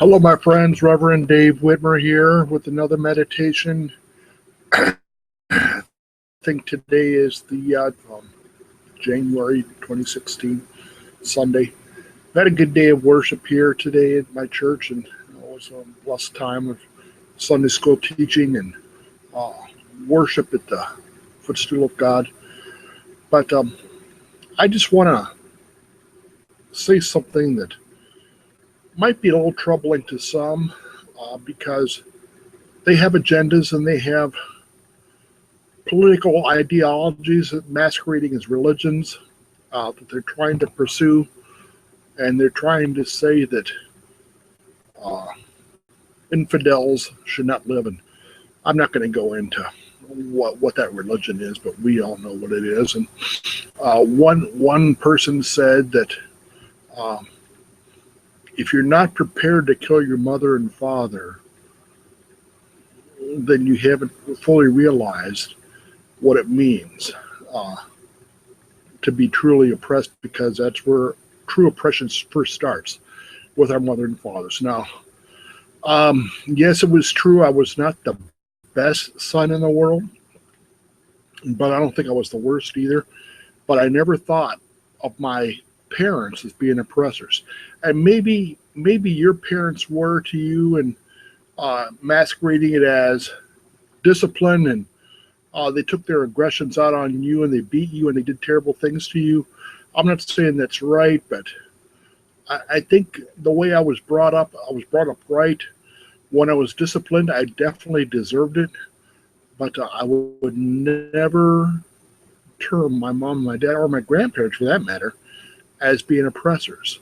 Hello, my friends. Reverend Dave Whitmer here with another meditation. I think today is the January 2016 Sunday. I had a good day of worship here today at my church, and it was a blessed time of Sunday school teaching and uh, worship at the footstool of God. But I just want to say something that might be a little troubling to some because they have agendas and they have political ideologies masquerading as religions that they're trying to pursue, and they're trying to say that uh, infidels should not live. And I'm not going to go into what that religion is, but we all know what it is. And one person said that um, if you're not prepared to kill your mother and father, then you haven't fully realized what it means to be truly oppressed, because that's where true oppression first starts, with our mother and fathers. Now, yes, it was true. I was not the best son in the world, but I don't think I was the worst either. But I never thought of my parents as being oppressors. And maybe your parents were to you, and masquerading it as discipline, and they took their aggressions out on you, and they beat you, and they did terrible things to you. I'm not saying that's right, but I think the way I was brought up right. When I was disciplined, I definitely deserved it, but I would never term my mom, my dad, or my grandparents, for that matter, as being oppressors.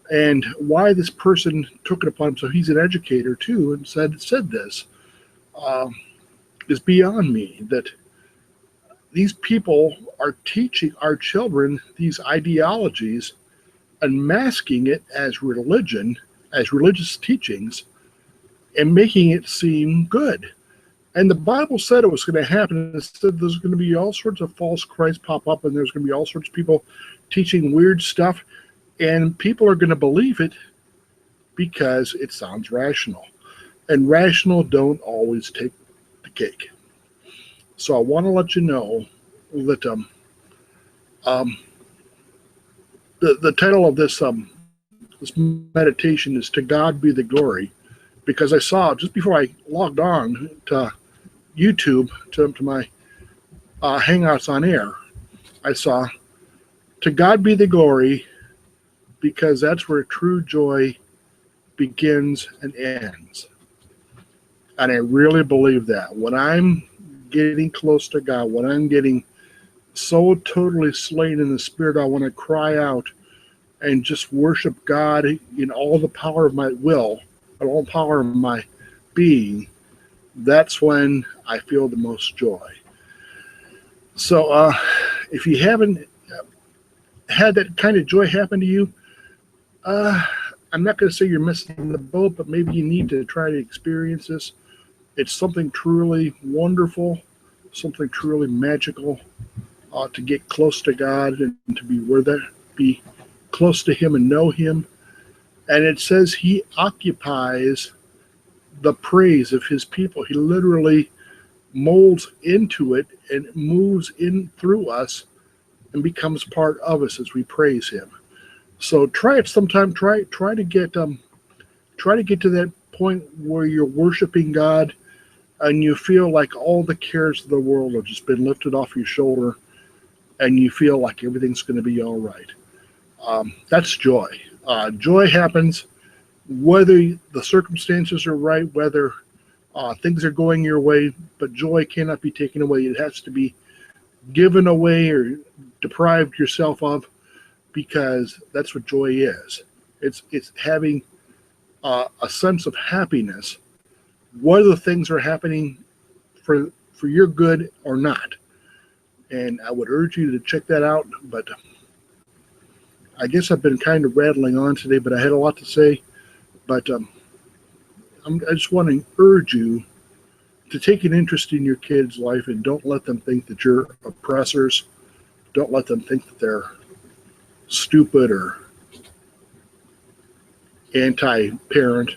And why this person took it upon himself, he's an educator too, and said this, is beyond me. That these people are teaching our children these ideologies and masking it as religion, as religious teachings, and making it seem good. And the Bible said it was going to happen. It said there's going to be all sorts of false Christs pop up, and there's going to be all sorts of people teaching weird stuff, and people are going to believe it because it sounds rational. And rational don't always take the cake. So I want to let you know that the title of this meditation is "To God Be the Glory," because I saw just before I logged on to YouTube to my Hangouts on Air, I saw "To God Be the Glory," because that's where true joy begins and ends. And I really believe that. When I'm getting close to God, when I'm getting so totally slain in the spirit, I want to cry out and just worship God in all the power of my will, and all the power of my being. That's when I feel the most joy. So if you haven't had that kind of joy happen to you, I'm not going to say you're missing the boat, but maybe you need to try to experience this. It's something truly wonderful, something truly magical, to get close to God and to be close to Him and know Him. And it says He occupies the praise of His people. He literally molds into it and moves in through us and becomes part of us as we praise Him. So try it sometime. Try to get to that point where you're worshiping God and you feel like all the cares of the world have just been lifted off your shoulder, and you feel like everything's going to be all right. That's joy. Joy happens whether the circumstances are right, whether things are going your way, but joy cannot be taken away. It has to be given away or deprived yourself of, because that's what joy is. It's having a sense of happiness, whether things are happening for your good or not. And I would urge you to check that out. But I guess I've been kind of rattling on today, but I had a lot to say. But I just want to urge you to take an interest in your kids' life, and don't let them think that you're oppressors. Don't let them think that they're stupid or anti-parent.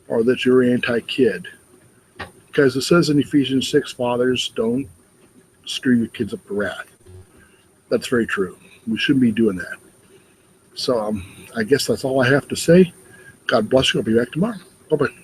or that you're anti-kid. Because it says in Ephesians 6, fathers, don't stir your kids up to wrath. That's very true. We shouldn't be doing that. So I guess that's all I have to say. God bless you. I'll be back tomorrow. Bye-bye.